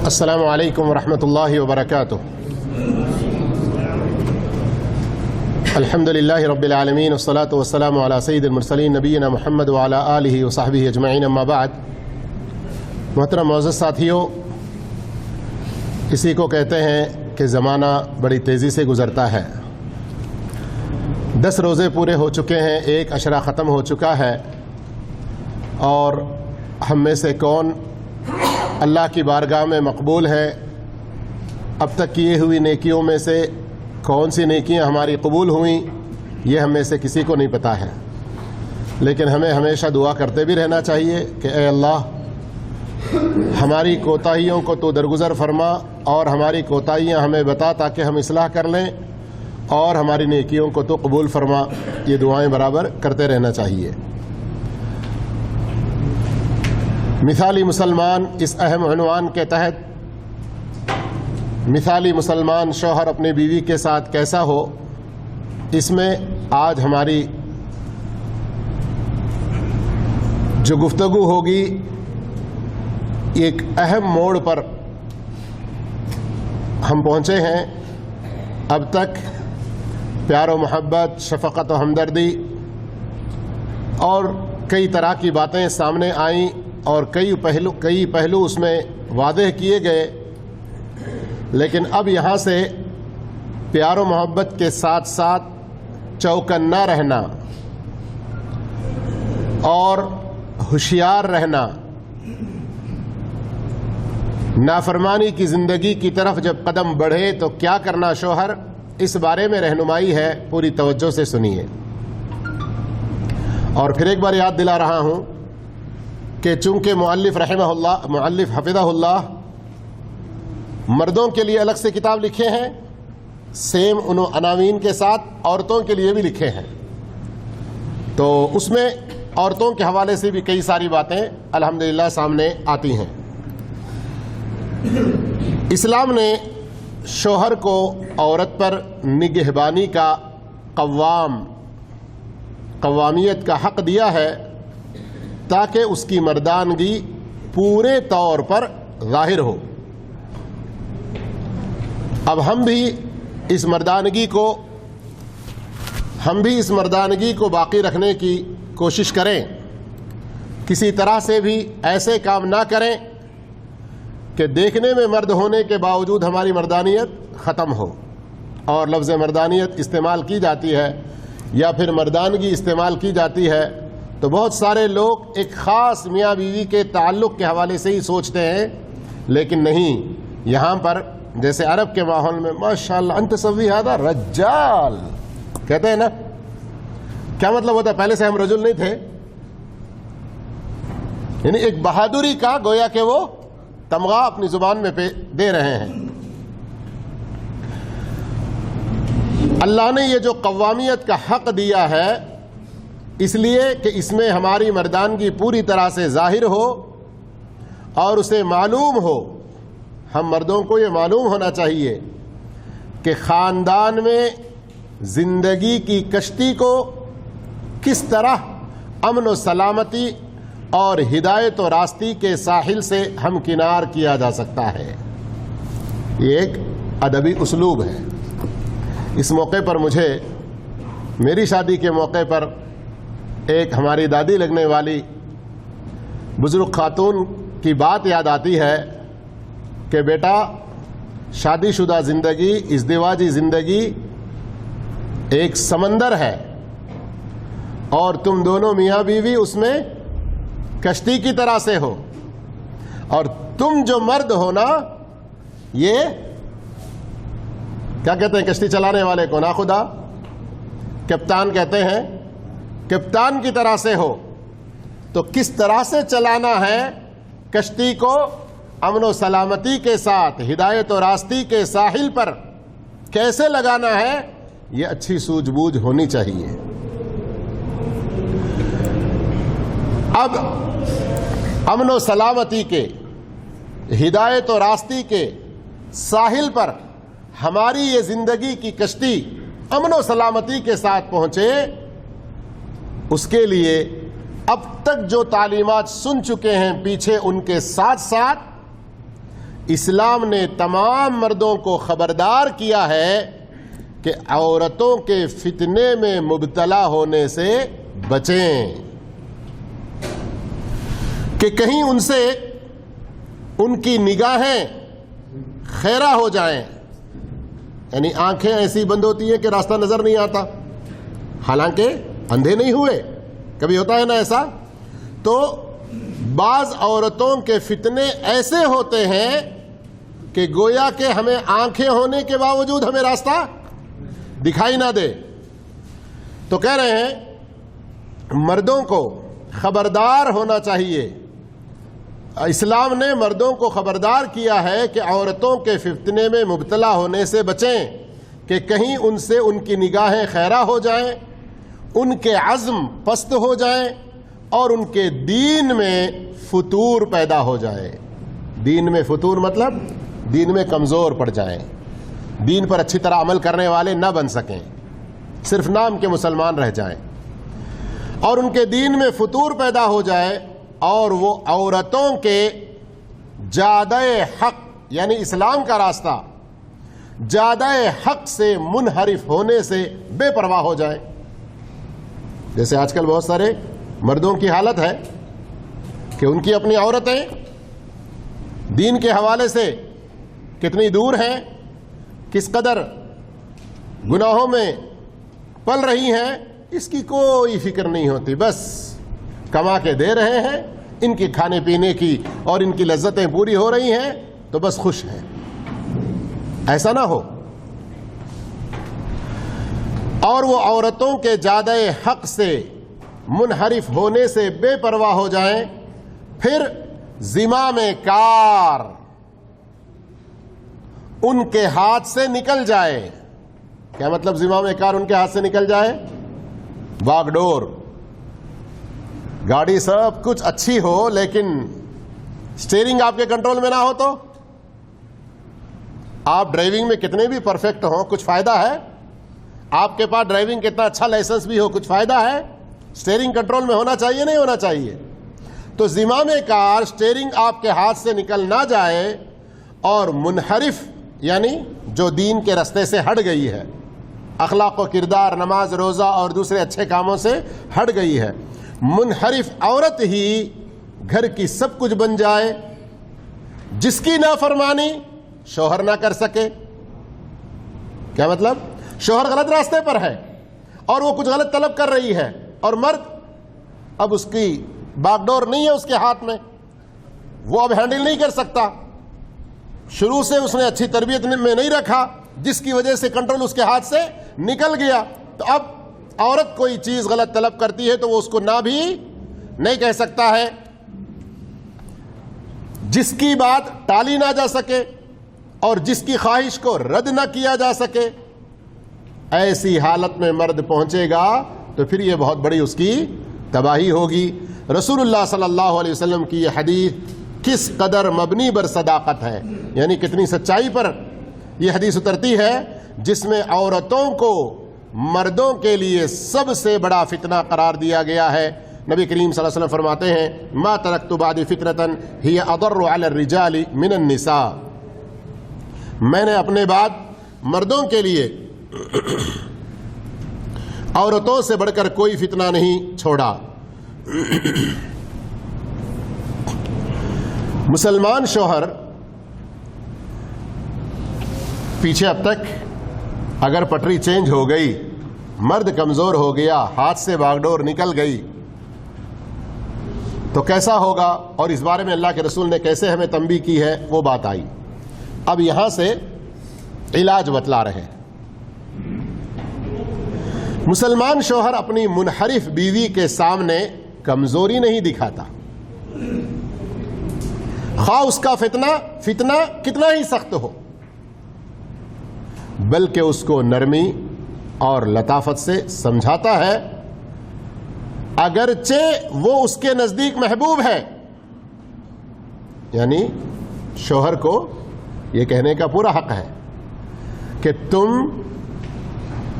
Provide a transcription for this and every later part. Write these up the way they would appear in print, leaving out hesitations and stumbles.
السلام علیکم ورحمۃ اللہ وبرکاتہ۔ الحمد للہ رب العالمین والصلاة والسلام علی سید المرسلین نبینا محمد وعلی آلہ وصحبہ اجمعین، اما بعد۔ محترم معزز ساتھیوں، اسی کو کہتے ہیں کہ زمانہ بڑی تیزی سے گزرتا ہے۔ 10 روزے پورے ہو چکے ہیں، ایک عشرہ ختم ہو چکا ہے، اور ہم میں سے کون اللہ کی بارگاہ میں مقبول ہے؟ اب تک کیے ہوئی نیکیوں میں سے کون سی نیکیاں ہماری قبول ہوئیں، یہ ہم میں سے کسی کو نہیں پتہ ہے، لیکن ہمیں ہمیشہ دعا کرتے بھی رہنا چاہیے کہ اے اللہ، ہماری کوتاہیوں کو تو درگزر فرما اور ہماری کوتاہیاں ہمیں بتا تاکہ ہم اصلاح کر لیں، اور ہماری نیکیوں کو تو قبول فرما۔ یہ دعائیں برابر کرتے رہنا چاہیے۔ مثالی مسلمان، اس اہم عنوان کے تحت مثالی مسلمان شوہر اپنی بیوی کے ساتھ کیسا ہو، اس میں آج ہماری جو گفتگو ہوگی ایک اہم موڑ پر ہم پہنچے ہیں۔ اب تک پیار و محبت، شفقت و ہمدردی اور کئی طرح کی باتیں سامنے آئیں، اور کئی پہلو اس میں واضح کیے گئے، لیکن اب یہاں سے پیار و محبت کے ساتھ ساتھ چوکنا رہنا اور ہوشیار رہنا، نافرمانی کی زندگی کی طرف جب قدم بڑھے تو کیا کرنا شوہر، اس بارے میں رہنمائی ہے، پوری توجہ سے سنیے۔ اور پھر ایک بار یاد دلا رہا ہوں کہ چونکہ مؤلف حفظہ اللہ مردوں کے لیے الگ سے کتاب لکھے ہیں، سیم ان عناوین کے ساتھ عورتوں کے لیے بھی لکھے ہیں، تو اس میں عورتوں کے حوالے سے بھی کئی ساری باتیں الحمدللہ سامنے آتی ہیں۔ اسلام نے شوہر کو عورت پر نگہبانی کا قوامیت کا حق دیا ہے، تاکہ اس کی مردانگی پورے طور پر ظاہر ہو۔ اب ہم بھی اس مردانگی کو باقی رکھنے کی کوشش کریں، کسی طرح سے بھی ایسے کام نہ کریں کہ دیکھنے میں مرد ہونے کے باوجود ہماری مردانیت ختم ہو، اور لفظ مردانیت استعمال کی جاتی ہے یا پھر مردانگی استعمال کی جاتی ہے تو بہت سارے لوگ ایک خاص میاں بیوی کے تعلق کے حوالے سے ہی سوچتے ہیں، لیکن نہیں، یہاں پر جیسے عرب کے ماحول میں ماشاءاللہ انت سوی ھذا رجال کہتے ہیں نا، کیا مطلب ہوتا ہے؟ پہلے سے ہم رجل نہیں تھے، یعنی ایک بہادری کا گویا کہ وہ تمغہ اپنی زبان میں دے رہے ہیں۔ اللہ نے یہ جو قوامیت کا حق دیا ہے، اس لیے کہ اس میں ہماری مردانگی پوری طرح سے ظاہر ہو اور اسے معلوم ہو، ہم مردوں کو یہ معلوم ہونا چاہیے کہ خاندان میں زندگی کی کشتی کو کس طرح امن و سلامتی اور ہدایت و راستی کے ساحل سے ہمکنار کیا جا سکتا ہے۔ یہ ایک ادبی اسلوب ہے۔ اس موقع پر مجھے میری شادی کے موقع پر ایک ہماری دادی لگنے والی بزرگ خاتون کی بات یاد آتی ہے کہ بیٹا، شادی شدہ زندگی، ازدواجی زندگی ایک سمندر ہے، اور تم دونوں میاں بیوی اس میں کشتی کی طرح سے ہو، اور تم جو مرد ہو نا، یہ کیا کہتے ہیں کشتی چلانے والے کو؟ نا خدا کپتان کہتے ہیں، کپتان کی طرح سے ہو۔ تو کس طرح سے چلانا ہے کشتی کو؟ امن و سلامتی کے ساتھ، ہدایت و راستی کے ساحل پر کیسے لگانا ہے، یہ اچھی سوجھ بوجھ ہونی چاہیے۔ اب امن و سلامتی کے، ہدایت و راستی کے ساحل پر ہماری یہ زندگی کی کشتی امن و سلامتی کے ساتھ پہنچے، اس کے لیے اب تک جو تعلیمات سن چکے ہیں پیچھے، ان کے ساتھ ساتھ اسلام نے تمام مردوں کو خبردار کیا ہے کہ عورتوں کے فتنے میں مبتلا ہونے سے بچیں، کہ کہیں ان سے ان کی نگاہیں خیرہ ہو جائیں، یعنی آنکھیں ایسی بند ہوتی ہیں کہ راستہ نظر نہیں آتا، حالانکہ اندھے نہیں ہوئے، کبھی ہوتا ہے نا ایسا. تو بعض عورتوں کے فتنے ایسے ہوتے ہیں کہ گویا کہ ہمیں آنکھیں ہونے کے باوجود ہمیں راستہ دکھائی نہ دے. تو کہہ رہے ہیں مردوں کو خبردار ہونا چاہیے. اسلام نے مردوں کو خبردار کیا ہے کہ عورتوں کے فتنے میں مبتلا ہونے سے بچیں، کہ کہیں ان سے ان کی نگاہیں خیرہ ہو جائیں، ان کے عزم پست ہو جائیں، اور ان کے دین میں فتور پیدا ہو جائے. دین میں فتور مطلب دین میں کمزور پڑ جائیں، دین پر اچھی طرح عمل کرنے والے نہ بن سکیں، صرف نام کے مسلمان رہ جائیں، اور ان کے دین میں فتور پیدا ہو جائے، اور وہ عورتوں کے جادہ حق یعنی اسلام کا راستہ جادہ حق سے منحرف ہونے سے بے پرواہ ہو جائیں. جیسے آج کل بہت سارے مردوں کی حالت ہے کہ ان کی اپنی عورتیں دین کے حوالے سے کتنی دور ہیں، کس قدر گناہوں میں پل رہی ہیں، اس کی کوئی فکر نہیں ہوتی. بس کما کے دے رہے ہیں، ان کی کھانے پینے کی اور ان کی لذتیں پوری ہو رہی ہیں تو بس خوش ہیں. ایسا نہ ہو. اور وہ عورتوں کے جادہ حق سے منحرف ہونے سے بے پرواہ ہو جائیں، پھر زمام کار ان کے ہاتھ سے نکل جائے. کیا مطلب زمام کار ان کے ہاتھ سے نکل جائے؟ باغ ڈور، گاڑی سب کچھ اچھی ہو لیکن سٹیئرنگ آپ کے کنٹرول میں نہ ہو تو آپ ڈرائیونگ میں کتنے بھی پرفیکٹ ہوں کچھ فائدہ ہے؟ آپ کے پاس ڈرائیونگ کتنا اچھا لائسنس بھی ہو کچھ فائدہ ہے؟ سٹیئرنگ کنٹرول میں ہونا چاہیے نہیں ہونا چاہیے؟ تو زمام کار سٹیئرنگ آپ کے ہاتھ سے نکل نہ جائے اور منحرف یعنی جو دین کے رستے سے ہٹ گئی ہے، اخلاق و کردار، نماز روزہ اور دوسرے اچھے کاموں سے ہٹ گئی ہے، منحرف عورت ہی گھر کی سب کچھ بن جائے، جس کی نافرمانی شوہر نہ کر سکے. کیا مطلب؟ شوہر غلط راستے پر ہے اور وہ کچھ غلط طلب کر رہی ہے، اور مرد اب اس کی باغ ڈور نہیں ہے اس کے ہاتھ میں، وہ اب ہینڈل نہیں کر سکتا. شروع سے اس نے اچھی تربیت میں نہیں رکھا جس کی وجہ سے کنٹرول اس کے ہاتھ سے نکل گیا. تو اب عورت کوئی چیز غلط طلب کرتی ہے تو وہ اس کو نہ بھی نہیں کہہ سکتا ہے، جس کی بات ٹالی نہ جا سکے اور جس کی خواہش کو رد نہ کیا جا سکے. ایسی حالت میں مرد پہنچے گا تو پھر یہ بہت بڑی اس کی تباہی ہوگی. رسول اللہ صلی اللہ علیہ وسلم کی یہ حدیث کس قدر مبنی بر صداقت ہے، یعنی کتنی سچائی پر یہ حدیث اترتی ہے، جس میں عورتوں کو مردوں کے لیے سب سے بڑا فتنہ قرار دیا گیا ہے. نبی کریم صلی اللہ علیہ وسلم فرماتے ہیں ما ترکت بعد فتنة ہی اضر علی الرجال من النساء، میں نے اپنے بعد مردوں کے لیے عورتوں سے بڑھ کر کوئی فتنہ نہیں چھوڑا. مسلمان شوہر پیچھے اب تک اگر پٹری چینج ہو گئی، مرد کمزور ہو گیا، ہاتھ سے باغ ڈور نکل گئی تو کیسا ہوگا، اور اس بارے میں اللہ کے رسول نے کیسے ہمیں تنبیہ کی ہے وہ بات آئی. اب یہاں سے علاج بتلا رہے ہیں. مسلمان شوہر اپنی منحرف بیوی کے سامنے کمزوری نہیں دکھاتا، خواہ اس کا فتنہ کتنا ہی سخت ہو، بلکہ اس کو نرمی اور لطافت سے سمجھاتا ہے، اگرچہ وہ اس کے نزدیک محبوب ہے. یعنی شوہر کو یہ کہنے کا پورا حق ہے کہ تم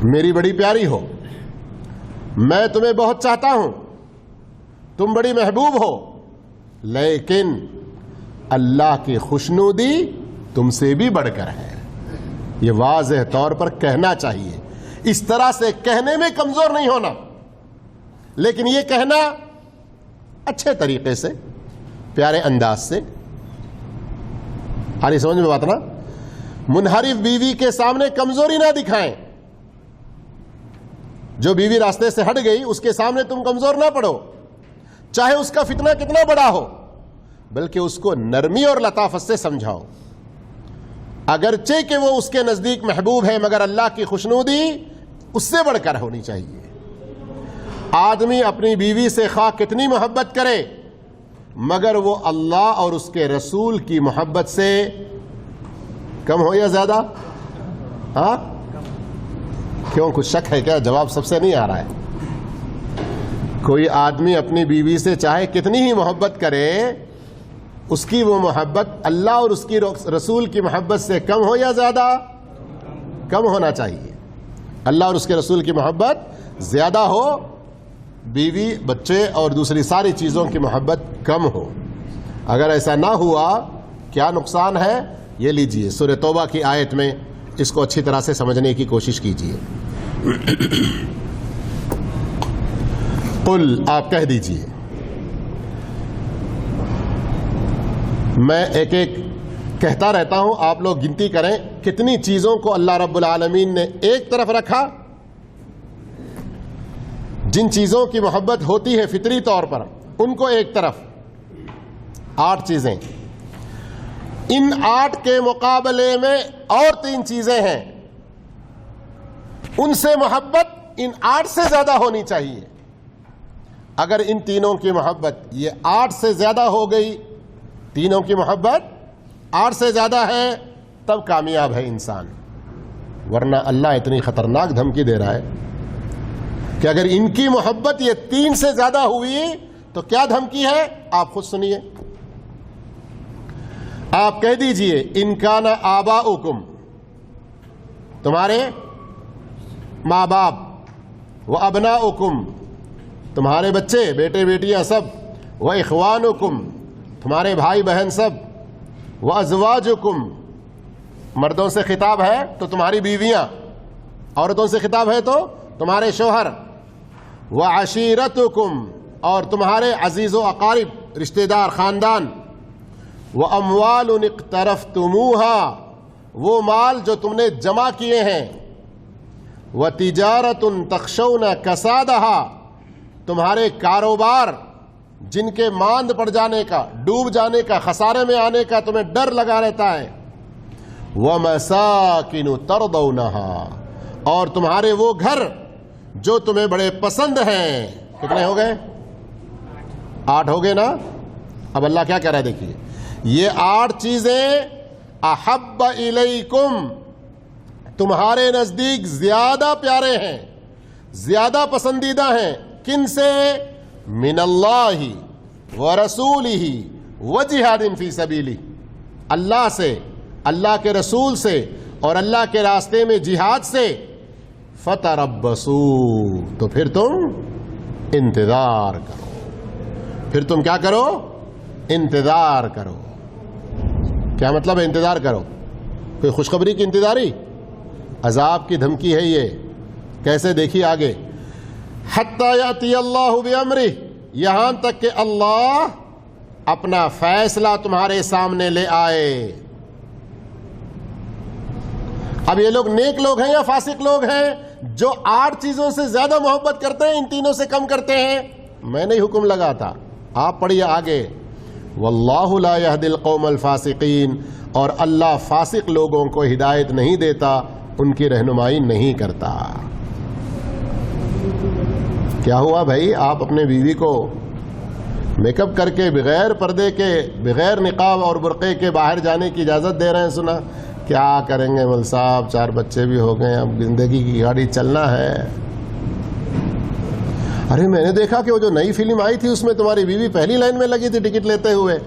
میری بڑی پیاری ہو، میں تمہیں بہت چاہتا ہوں، تم بڑی محبوب ہو، لیکن اللہ کی خوشنودی تم سے بھی بڑھ کر ہے. یہ واضح طور پر کہنا چاہیے. اس طرح سے کہنے میں کمزور نہیں ہونا, لیکن یہ کہنا اچھے طریقے سے, پیارے انداز سے. آ رہی سمجھ میں بات نا؟ منحرف بیوی کے سامنے کمزوری نہ دکھائیں. جو بیوی راستے سے ہٹ گئی اس کے سامنے تم کمزور نہ پڑو, چاہے اس کا فتنہ کتنا بڑا ہو, بلکہ اس کو نرمی اور لطافت سے سمجھاؤ. اگرچہ کہ وہ اس کے نزدیک محبوب ہے, مگر اللہ کی خوشنودی اس سے بڑھ کر ہونی چاہیے. آدمی اپنی بیوی سے خواہ کتنی محبت کرے, مگر وہ اللہ اور اس کے رسول کی محبت سے کم ہو یا زیادہ؟ ہاں کیوں, کچھ شک ہے کیا؟ جواب سب سے نہیں آ رہا ہے. کوئی آدمی اپنی بیوی سے چاہے کتنی ہی محبت کرے, اس کی وہ محبت اللہ اور اس کی رسول کی محبت سے کم ہو یا زیادہ؟ کم ہونا چاہیے. اللہ اور اس کے رسول کی محبت زیادہ ہو, بیوی بچے اور دوسری ساری چیزوں کی محبت کم ہو. اگر ایسا نہ ہوا کیا نقصان ہے؟ یہ لیجئے سورہ توبہ کی آیت میں اس کو اچھی طرح سے سمجھنے کی کوشش کیجئے. قل, آپ کہہ دیجئے. میں ایک ایک کہتا رہتا ہوں, آپ لوگ گنتی کریں کتنی چیزوں کو اللہ رب العالمین نے ایک طرف رکھا. جن چیزوں کی محبت ہوتی ہے فطری طور پر ان کو ایک طرف. 8 چیزیں. ان 8 کے مقابلے میں اور 3 چیزیں ہیں, ان سے محبت ان 8 سے زیادہ ہونی چاہیے. اگر ان تینوں کی محبت یہ 8 سے زیادہ ہو گئی, تینوں کی محبت 8 سے زیادہ ہے, تب کامیاب ہے انسان. ورنہ اللہ اتنی خطرناک دھمکی دے رہا ہے کہ اگر ان کی محبت یہ 3 سے زیادہ ہوئی تو کیا دھمکی ہے, آپ خود سنیے. آپ کہہ دیجئے ان کان آباؤکم, تمہارے ماں باپ, و ابناؤکم, تمہارے بچے بیٹے بیٹیاں سب, و اخوانکم, تمہارے بھائی بہن سب, و ازواجکم, مردوں سے خطاب ہے تو تمہاری بیویاں, عورتوں سے خطاب ہے تو تمہارے شوہر, و عشیرتکم, اور تمہارے عزیز و اقارب رشتہ دار خاندان, و اموال اقترفتموها, وہ مال جو تم نے جمع کیے ہیں, و تجارت تخشون کسادها, تمہارے کاروبار جن کے ماند پڑ جانے کا, ڈوب جانے کا, خسارے میں آنے کا تمہیں ڈر لگا رہتا ہے, ومساکن ترضونها, اور تمہارے وہ گھر جو تمہیں بڑے پسند ہیں. کتنے ہو گئے؟ 8 ہو گئے نا. اب اللہ کیا کہہ رہا ہے دیکھیے, یہ 8 چیزیں احب الیکم, تمہارے نزدیک زیادہ پیارے ہیں, زیادہ پسندیدہ ہیں. کن سے؟ من اللہ ورسولہ وجہاد فی سبیلہ, اللہ سے, اللہ کے رسول سے اور اللہ کے راستے میں جہاد سے. فتربصوا, تو پھر تم انتظار کرو. پھر تم کیا کرو؟ انتظار کرو. کیا مطلب ہے انتظار کرو؟ کوئی خوشخبری کی انتظاری؟ عذاب کی دھمکی ہے یہ. کیسے؟ دیکھیے آگے, حتی یاتی اللہ بامرہ, یہاں تک کہ اللہ اپنا فیصلہ تمہارے سامنے لے آئے. اب یہ لوگ نیک لوگ ہیں یا فاسق لوگ ہیں جو 8 چیزوں سے زیادہ محبت کرتے ہیں, ان تینوں سے کم کرتے ہیں؟ میں نے حکم لگا تھا. آپ پڑھیے آگے, واللہ لا یہدی القوم الفاسقین, اور اللہ فاسق لوگوں کو ہدایت نہیں دیتا, ان کی رہنمائی نہیں کرتا. کیا ہوا بھائی؟ آپ اپنے بیوی کو میک اپ کر کے بغیر پردے کے, بغیر نقاب اور برقعے کے باہر جانے کی اجازت دے رہے ہیں. سنا کیا کریں گے مول صاحب, 4 بچے بھی ہو گئے, اب زندگی کی گاڑی چلنا ہے. ارے میں نے دیکھا کہ وہ جو نئی فلم آئی تھی اس میں تمہاری بیوی پہلی لائن میں لگی تھی ٹکٹ لیتے ہوئے.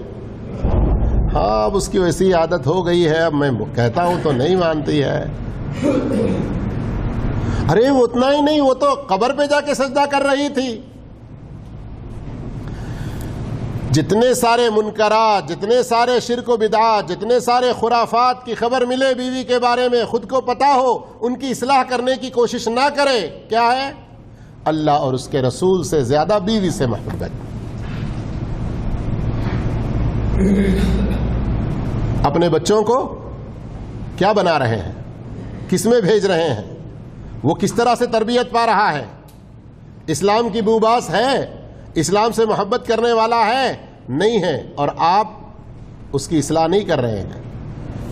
ہاں اب اس کی ویسی عادت ہو گئی ہے, اب میں کہتا ہوں تو نہیں مانتی ہے. ارے وہ اتنا ہی نہیں, وہ تو قبر پہ جا کے سجدہ کر رہی تھی. جتنے سارے منکرات، جتنے سارے شرک و بدعات، جتنے سارے خرافات کی خبر ملے بیوی کے بارے میں، خود کو پتہ ہو، ان کی اصلاح کرنے کی کوشش نہ کرے، کیا ہے؟ اللہ اور اس کے رسول سے زیادہ بیوی سے محبت۔ اپنے بچوں کو کیا بنا رہے ہیں، کس میں بھیج رہے ہیں، وہ کس طرح سے تربیت پا رہا ہے، اسلام کی بوباس ہے، اسلام سے محبت کرنے والا ہے، نہیں ہے، اور آپ اس کی اصلاح نہیں کر رہے ہیں،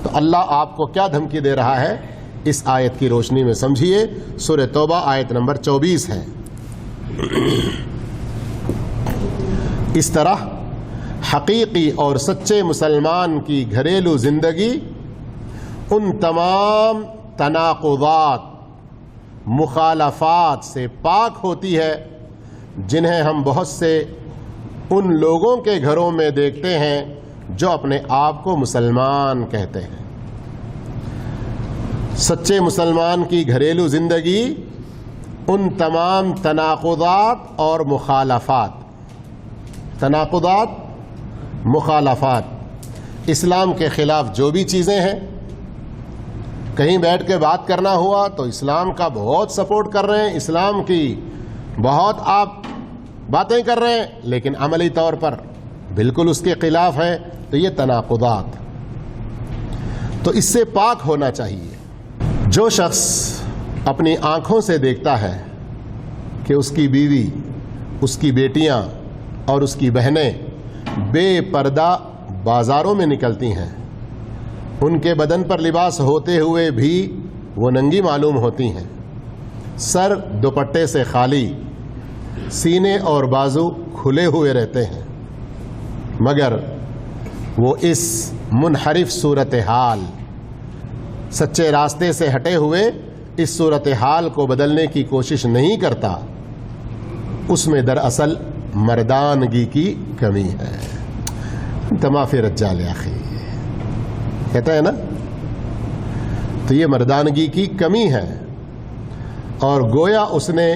تو اللہ آپ کو کیا دھمکی دے رہا ہے، اس آیت کی روشنی میں سمجھیے۔ سورہ توبہ آیت نمبر 24 ہے۔ اس طرح حقیقی اور سچے مسلمان کی گھریلو زندگی ان تمام تناقضات، مخالفات سے پاک ہوتی ہے جنہیں ہم بہت سے ان لوگوں کے گھروں میں دیکھتے ہیں جو اپنے آپ کو مسلمان کہتے ہیں۔ سچے مسلمان کی گھریلو زندگی ان تمام تناقضات اور مخالفات، تناقضات، مخالفات، اسلام کے خلاف جو بھی چیزیں ہیں، کہیں بیٹھ کے بات کرنا ہوا تو اسلام کا بہت سپورٹ کر رہے ہیں، اسلام کی بہت آپ باتیں کر رہے ہیں، لیکن عملی طور پر بالکل اس کے خلاف ہے، تو یہ تناقضات، تو اس سے پاک ہونا چاہیے۔ جو شخص اپنی آنکھوں سے دیکھتا ہے کہ اس کی بیوی، اس کی بیٹیاں اور اس کی بہنیں بے پردہ بازاروں میں نکلتی ہیں، ان کے بدن پر لباس ہوتے ہوئے بھی وہ ننگی معلوم ہوتی ہیں، سر دوپٹے سے خالی، سینے اور بازو کھلے ہوئے رہتے ہیں، مگر وہ اس منحرف صورتحال، سچے راستے سے ہٹے ہوئے اس صورتحال کو بدلنے کی کوشش نہیں کرتا، اس میں دراصل مردانگی کی کمی ہے۔ تمافی رجال آخی کہتا ہے نا، تو یہ مردانگی کی کمی ہے، اور گویا اس نے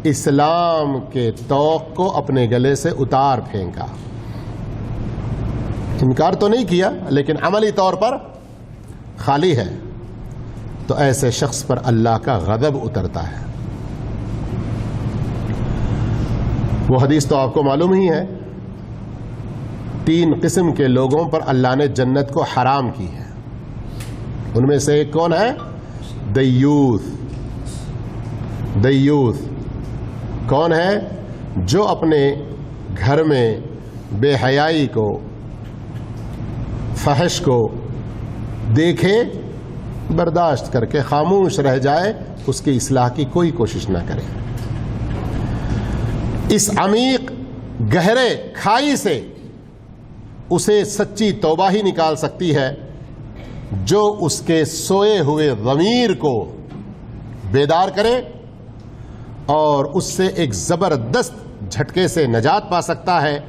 اسلام کے طوق کو اپنے گلے سے اتار پھینکا، انکار تو نہیں کیا لیکن عملی طور پر خالی ہے، تو ایسے شخص پر اللہ کا غضب اترتا ہے۔ وہ حدیث تو آپ کو معلوم ہی ہے، 3 قسم کے لوگوں پر اللہ نے جنت کو حرام کی ہے، ان میں سے ایک کون ہے؟ دیوث۔ دیوث کون ہے؟ جو اپنے گھر میں بے حیائی کو، فحش کو دیکھے، برداشت کر کے خاموش رہ جائے، اس کی اصلاح کی کوئی کوشش نہ کرے۔ اس عمیق گہرے کھائی سے اسے سچی توبہ ہی نکال سکتی ہے جو اس کے سوئے ہوئے ضمیر کو بیدار کرے اور اس سے ایک زبردست جھٹکے سے نجات پا سکتا ہے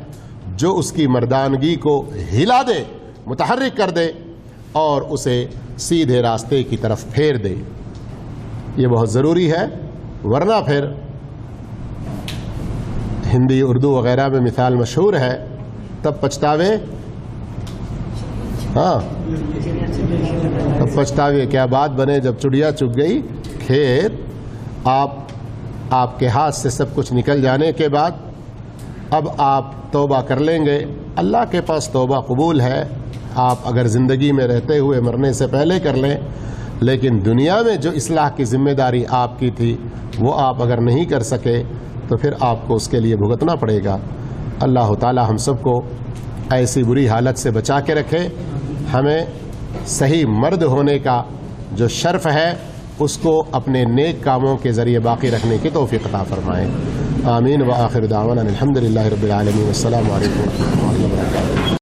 جو اس کی مردانگی کو ہلا دے، متحرک کر دے اور اسے سیدھے راستے کی طرف پھیر دے۔ یہ بہت ضروری ہے، ورنہ پھر ہندی، اردو وغیرہ میں مثال مشہور ہے، تب پچھتاوے، ہاں تب پچھتاوے کیا بات بنے جب چڑیا چگ گئی کھیت۔ آپ کے ہاتھ سے سب کچھ نکل جانے کے بعد اب آپ توبہ کر لیں گے، اللہ کے پاس توبہ قبول ہے، آپ اگر زندگی میں رہتے ہوئے مرنے سے پہلے کر لیں، لیکن دنیا میں جو اصلاح کی ذمہ داری آپ کی تھی وہ آپ اگر نہیں کر سکے تو پھر آپ کو اس کے لیے بھگتنا پڑے گا۔ اللہ تعالی ہم سب کو ایسی بری حالت سے بچا کے رکھے، ہمیں صحیح مرد ہونے کا جو شرف ہے اس کو اپنے نیک کاموں کے ذریعے باقی رکھنے کی توفیق عطا فرمائیں۔ آمین۔ وآخر دعوانا الحمدللہ رب العالمین۔ السلام علیکم ورحمۃ اللہ وبرکاتہ۔